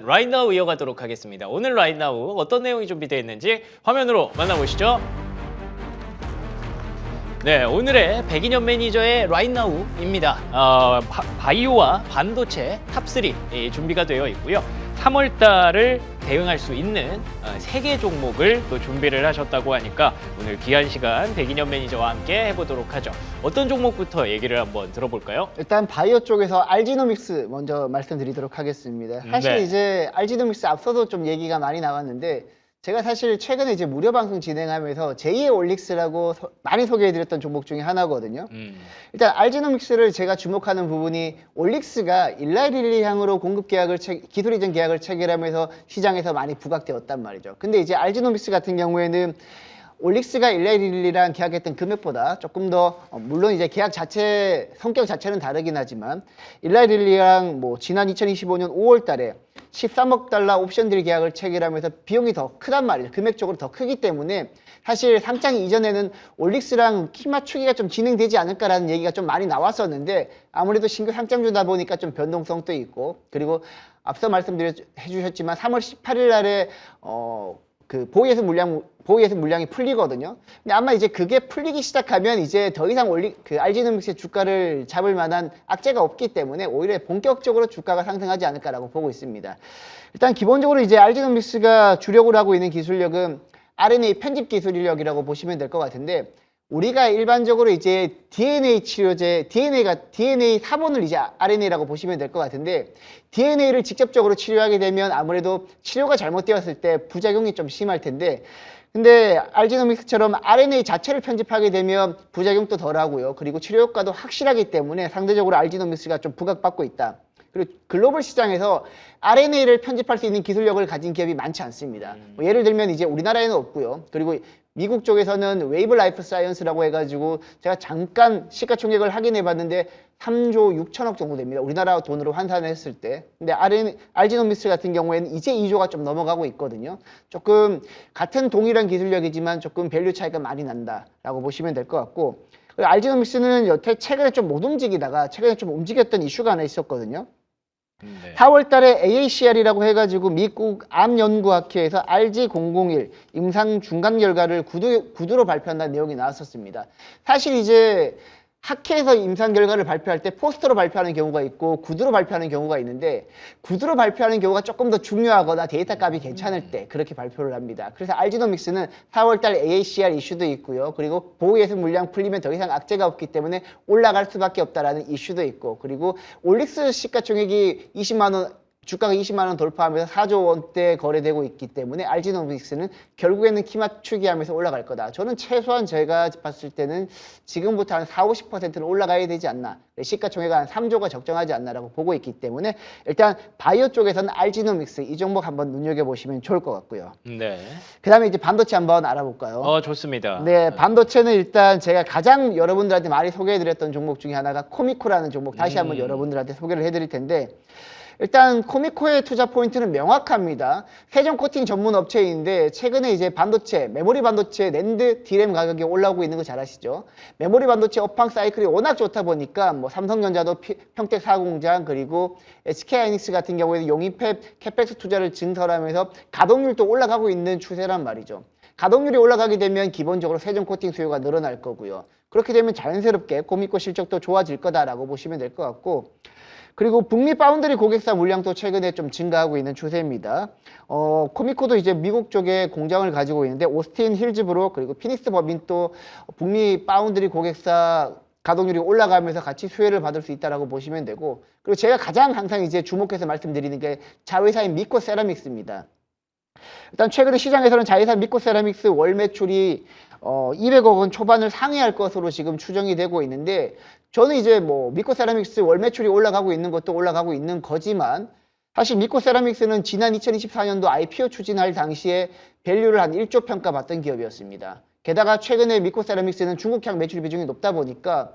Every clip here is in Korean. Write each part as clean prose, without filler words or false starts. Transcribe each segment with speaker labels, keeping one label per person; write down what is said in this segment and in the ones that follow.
Speaker 1: Right Now 이어가도록 하겠습니다. 오늘 Right Now 어떤 내용이 준비되어 있는지 화면으로 만나보시죠. 네, 오늘의 백인현 매니저의 Right Now입니다. 바이오와 반도체 탑3 준비가 되어 있고요. 3월 달을 대응할 수 있는 3개 종목을 또 준비를 하셨다고 하니까 오늘 귀한 시간 백인현 매니저와 함께 해보도록 하죠. 어떤 종목부터 얘기를 한번 들어볼까요?
Speaker 2: 일단 바이오 쪽에서 알지노믹스 먼저 말씀드리도록 하겠습니다. 사실
Speaker 1: 네.
Speaker 2: 이제 알지노믹스 앞서도 좀 얘기가 많이 나왔는데 제가 사실 최근에 이제 무료 방송 진행하면서 제2의 올릭스라고 많이 소개해드렸던 종목 중에 하나거든요. 일단 알지노믹스를 제가 주목하는 부분이 올릭스가 일라이릴리 향으로 공급 계약을 기술 이전 계약을 체결하면서 시장에서 많이 부각되었단 말이죠. 근데 이제 알지노믹스 같은 경우에는 올릭스가 일라이릴리랑 계약했던 금액보다 조금 더 물론 이제 계약 자체 성격 자체는 다르긴 하지만 일라이릴리랑 뭐 지난 2025년 5월 달에 13억 달러 옵션들 계약을 체결하면서 비용이 더 크단 말이죠. 금액적으로 더 크기 때문에 사실 상장 이전에는 올릭스랑 키 맞추기가 좀 진행되지 않을까라는 얘기가 좀 많이 나왔었는데 아무래도 신규 상장주다 보니까 좀 변동성도 있고 그리고 앞서 해주셨지만 3월 18일 날에 그 보이에서 물량이 풀리거든요. 근데 아마 이제 그게 풀리기 시작하면 이제 더 이상 알지노믹스의 주가를 잡을 만한 악재가 없기 때문에 오히려 본격적으로 주가가 상승하지 않을까라고 보고 있습니다. 일단 기본적으로 이제 알지노믹스가 주력으로 하고 있는 기술력은 RNA 편집 기술력이라고 보시면 될 것 같은데 우리가 일반적으로 이제 DNA 치료제, DNA 사본을 이제 RNA라고 보시면 될 것 같은데 DNA를 직접적으로 치료하게 되면 아무래도 치료가 잘못되었을 때 부작용이 좀 심할 텐데 근데 알지노믹스처럼 RNA 자체를 편집하게 되면 부작용도 덜하고요. 그리고 치료 효과도 확실하기 때문에 상대적으로 알지노믹스가 좀 부각받고 있다. 그리고 글로벌 시장에서 RNA를 편집할 수 있는 기술력을 가진 기업이 많지 않습니다. 뭐 예를 들면 이제 우리나라에는 없고요. 그리고 미국 쪽에서는 웨이브 라이프 사이언스라고 해가지고 제가 잠깐 시가총액을 확인해 봤는데 3조 6천억 정도 됩니다. 우리나라 돈으로 환산을 했을 때. 근데 알지노믹스 같은 경우에는 이제 2조가 좀 넘어가고 있거든요. 조금 같은 동일한 기술력이지만 조금 밸류 차이가 많이 난다라고 보시면 될 것 같고 알지노믹스는 여태 최근에 좀 못 움직이다가 최근에 좀 움직였던 이슈가 하나 있었거든요.
Speaker 1: 네.
Speaker 2: 4월 달에 AACR이라고 해가지고 미국 암연구학회에서 RG001 임상 중간 결과를 구두로 발표한다는 내용이 나왔었습니다. 사실 이제 학회에서 임상 결과를 발표할 때 포스터로 발표하는 경우가 있고 구두로 발표하는 경우가 있는데 구두로 발표하는 경우가 조금 더 중요하거나 데이터 값이 괜찮을 때 그렇게 발표를 합니다. 그래서 알지노믹스는 4월달 AACR 이슈도 있고요. 그리고 보호예술 물량 풀리면 더 이상 악재가 없기 때문에 올라갈 수밖에 없다라는 이슈도 있고 그리고 올릭스 시가총액이 20만 원 주가가 20만 원 돌파하면서 4조 원대 거래되고 있기 때문에 알지노믹스는 결국에는 키 맞추기 하면서 올라갈 거다. 저는 최소한 제가 봤을 때는 지금부터 한 40~50%는 올라가야 되지 않나. 시가총액 한 3조가 적정하지 않나라고 보고 있기 때문에 일단 바이오 쪽에서는 알지노믹스 이 종목 한번 눈여겨보시면 좋을 것 같고요.
Speaker 1: 네.
Speaker 2: 그 다음에 이제 반도체 한번 알아볼까요?
Speaker 1: 좋습니다.
Speaker 2: 네, 반도체는 일단 제가 가장 여러분들한테 많이 소개해드렸던 종목 중에 하나가 코미코라는 종목 다시 한번 여러분들한테 소개를 해드릴 텐데 일단 코미코의 투자 포인트는 명확합니다. 세정 코팅 전문 업체인데 최근에 이제 반도체, 메모리 반도체, 낸드, 디램 가격이 올라오고 있는 거 잘 아시죠? 메모리 반도체 업황 사이클이 워낙 좋다 보니까 뭐 삼성전자도 평택 사공장 그리고 SK하이닉스 같은 경우에는 용인팹 캐펙스 투자를 증설하면서 가동률도 올라가고 있는 추세란 말이죠. 가동률이 올라가게 되면 기본적으로 세정 코팅 수요가 늘어날 거고요. 그렇게 되면 자연스럽게 코미코 실적도 좋아질 거다라고 보시면 될 것 같고 그리고 북미 파운드리 고객사 물량도 최근에 좀 증가하고 있는 추세입니다. 코미코도 이제 미국 쪽에 공장을 가지고 있는데 오스틴 힐즈브로 그리고 피닉스 법인도 북미 파운드리 고객사 가동률이 올라가면서 같이 수혜를 받을 수 있다라고 보시면 되고 그리고 제가 가장 항상 이제 주목해서 말씀드리는 게 자회사인 미코 세라믹스입니다. 일단 최근에 시장에서는 자회사 미코 세라믹스 월 매출이 200억 원 초반을 상회할 것으로 지금 추정이 되고 있는데 저는 이제 뭐 미코 세라믹스 월 매출이 올라가고 있는 것도 올라가고 있는 거지만 사실 미코 세라믹스는 지난 2024년도 IPO 추진할 당시에 밸류를 한 1조 평가받던 기업이었습니다. 게다가 최근에 미코 세라믹스는 중국향 매출 비중이 높다 보니까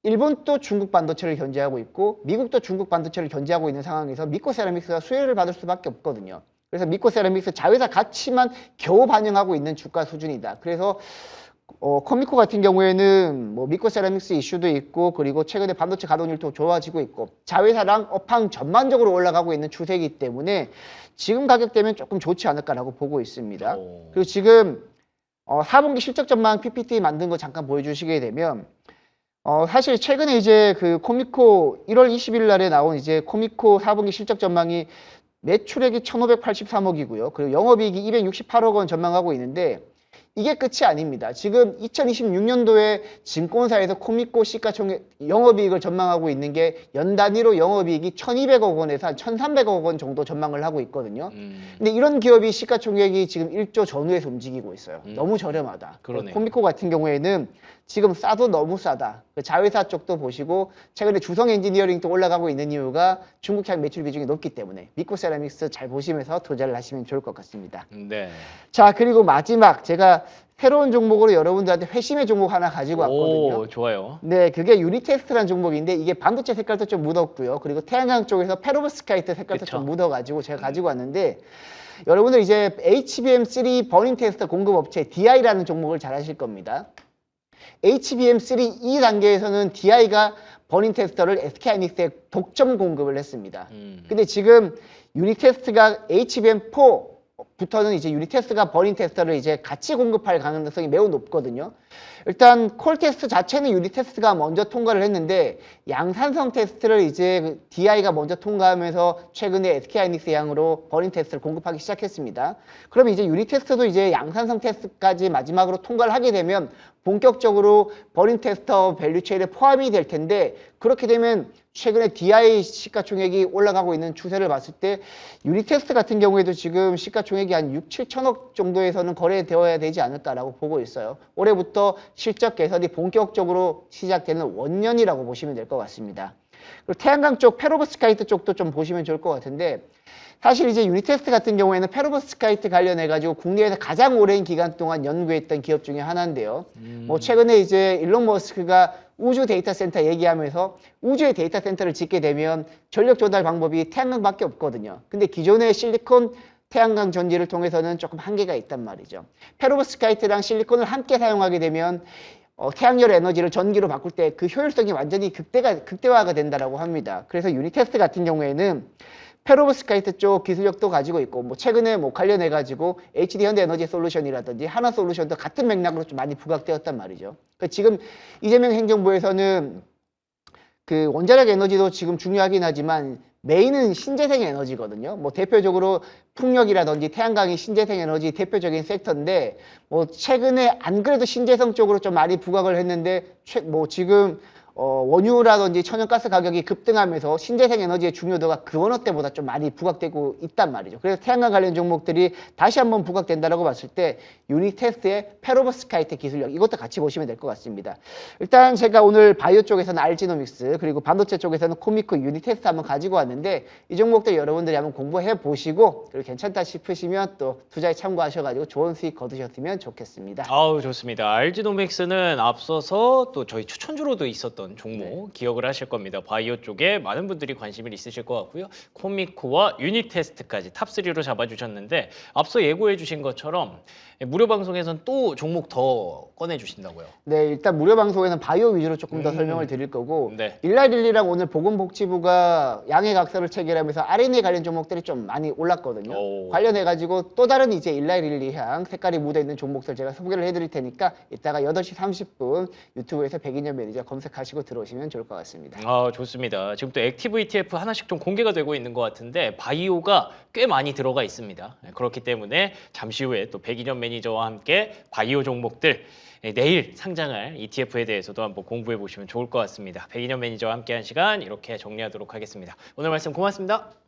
Speaker 2: 일본도 중국 반도체를 견제하고 있고 미국도 중국 반도체를 견제하고 있는 상황에서 미코 세라믹스가 수혜를 받을 수밖에 없거든요. 그래서 미코 세라믹스 자회사 가치만 겨우 반영하고 있는 주가 수준이다. 그래서 코미코 같은 경우에는 뭐 미코 세라믹스 이슈도 있고 그리고 최근에 반도체 가동률도 좋아지고 있고 자회사랑 업황 전반적으로 올라가고 있는 추세이기 때문에 지금 가격대면 조금 좋지 않을까라고 보고 있습니다. 그리고 지금 4분기 실적 전망 PPT 만든 거 잠깐 보여주시게 되면 사실 최근에 이제 그 코미코 1월 20일 날에 나온 이제 코미코 4분기 실적 전망이 매출액이 1,583억이고요. 그리고 영업이익이 268억 원 전망하고 있는데 이게 끝이 아닙니다. 지금 2026년도에 증권사에서 코미코 시가총액 영업이익을 전망하고 있는 게 연 단위로 영업이익이 1,200억 원에서 한 1,300억 원 정도 전망을 하고 있거든요. 근데 이런 기업이 시가총액이 지금 1조 전후에서 움직이고 있어요. 너무 저렴하다.
Speaker 1: 그러네요.
Speaker 2: 코미코 같은 경우에는 지금 싸도 너무 싸다. 그 자회사 쪽도 보시고 최근에 주성 엔지니어링도 올라가고 있는 이유가 중국향 매출 비중이 높기 때문에 미코 세라믹스 잘 보시면서 투자를 하시면 좋을 것 같습니다.
Speaker 1: 네.
Speaker 2: 자, 그리고 마지막 제가 새로운 종목으로 여러분들한테 회심의 종목 하나 가지고 왔거든요.
Speaker 1: 오, 좋아요.
Speaker 2: 네, 그게 유니테스트라는 종목인데 이게 반도체 색깔도 좀 묻었고요. 그리고 태양광 쪽에서 페로브스카이트 색깔도
Speaker 1: 그쵸.
Speaker 2: 좀 묻어가지고 제가 가지고 왔는데 여러분들 이제 HBM3 버닝 테스터 공급 업체 DI라는 종목을 잘 아실 겁니다. HBM3 2단계에서는 DI가 버닝 테스터를 SK하이닉스에 독점 공급을 했습니다. 근데 지금 유니테스트가 HBM4부터는 이제 유니테스트가 버닝 테스터를 이제 같이 공급할 가능성이 매우 높거든요. 일단 콜 테스트 자체는 유니테스트가 먼저 통과를 했는데 양산성 테스트를 이제 DI가 먼저 통과하면서 최근에 SK하이닉스 양으로 버닝 테스트를 공급하기 시작했습니다. 그럼 이제 유니테스트도 이제 양산성 테스트까지 마지막으로 통과를 하게 되면 본격적으로 버닝 테스터 밸류체인에 포함이 될 텐데 그렇게 되면 최근에 DI 시가총액이 올라가고 있는 추세를 봤을 때 유니테스트 같은 경우에도 지금 시가총액이 한 6, 7천억 정도에서는 거래되어야 되지 않을까라고 보고 있어요. 올해부터 실적 개선이 본격적으로 시작되는 원년이라고 보시면 될 것 같습니다. 그리고 태양광 쪽 페로브스카이트 쪽도 좀 보시면 좋을 것 같은데 사실 이제 유니테스트 같은 경우에는 페로브스카이트 관련해가지고 국내에서 가장 오랜 기간 동안 연구했던 기업 중에 하나인데요. 뭐 최근에 이제 일론 머스크가 우주 데이터 센터 얘기하면서 우주의 데이터 센터를 짓게 되면 전력 조달 방법이 태양광밖에 없거든요. 근데 기존의 실리콘 태양광 전지를 통해서는 조금 한계가 있단 말이죠. 페로브스카이트랑 실리콘을 함께 사용하게 되면 태양열 에너지를 전기로 바꿀 때 그 효율성이 완전히 극대화가 된다라고 합니다. 그래서 유니테스트 같은 경우에는 페로브스카이트 쪽 기술력도 가지고 있고 뭐 최근에 뭐 관련해 가지고 HD 현대 에너지 솔루션이라든지 하나 솔루션도 같은 맥락으로 좀 많이 부각되었단 말이죠. 그러니까 지금 이재명 행정부에서는 그 원자력 에너지도 지금 중요하긴 하지만 메인은 신재생 에너지거든요. 뭐 대표적으로 풍력이라든지 태양광이 신재생 에너지 대표적인 섹터인데 뭐 최근에 안 그래도 신재생 쪽으로 좀 많이 부각을 했는데 뭐 지금 원유라든지 천연가스 가격이 급등하면서 신재생 에너지의 중요도가 그 어느 때보다 좀 많이 부각되고 있단 말이죠. 그래서 태양광 관련 종목들이 다시 한번 부각된다라고 봤을 때 유니테스트의 페로브스카이트 기술력 이것도 같이 보시면 될 것 같습니다. 일단 제가 오늘 바이오 쪽에서는 알지노믹스 그리고 반도체 쪽에서는 코미코 유니테스트 한번 가지고 왔는데 이 종목들 여러분들이 한번 공부해 보시고 그리고 괜찮다 싶으시면 또 투자에 참고하셔가지고 좋은 수익 거두셨으면 좋겠습니다.
Speaker 1: 아우, 좋습니다. 알지노믹스는 앞서서 또 저희 추천주로도 있었던 종목 기억을 하실 겁니다. 바이오 쪽에 많은 분들이 관심이 있으실 것 같고요. 코미코와 유니테스트까지 탑3로 잡아주셨는데 앞서 예고해 주신 것처럼 무료 방송에서는 또 종목 더 꺼내주신다고요.
Speaker 2: 네, 일단 무료 방송에는 바이오 위주로 조금 더 설명을 드릴 거고
Speaker 1: 네.
Speaker 2: 일라릴리랑 오늘 보건복지부가 양해각서를 체결하면서 R&D 관련 종목들이 좀 많이 올랐거든요.
Speaker 1: 오.
Speaker 2: 관련해가지고 또 다른 이제 일라릴리향 색깔이 묻어있는 종목들 제가 소개를 해드릴 테니까 이따가 8시 30분 유튜브에서 백인현 매니저 검색하시고 들어오시면 좋을 것 같습니다.
Speaker 1: 아, 좋습니다. 지금 또 액티브 ETF 하나씩 좀 공개가 되고 있는 것 같은데 바이오가 꽤 많이 들어가 있습니다. 그렇기 때문에 잠시 후에 또 백인현 매니저와 함께 바이오 종목들 내일 상장할 ETF에 대해서도 한번 공부해 보시면 좋을 것 같습니다. 백인현 매니저와 함께한 시간 이렇게 정리하도록 하겠습니다. 오늘 말씀 고맙습니다.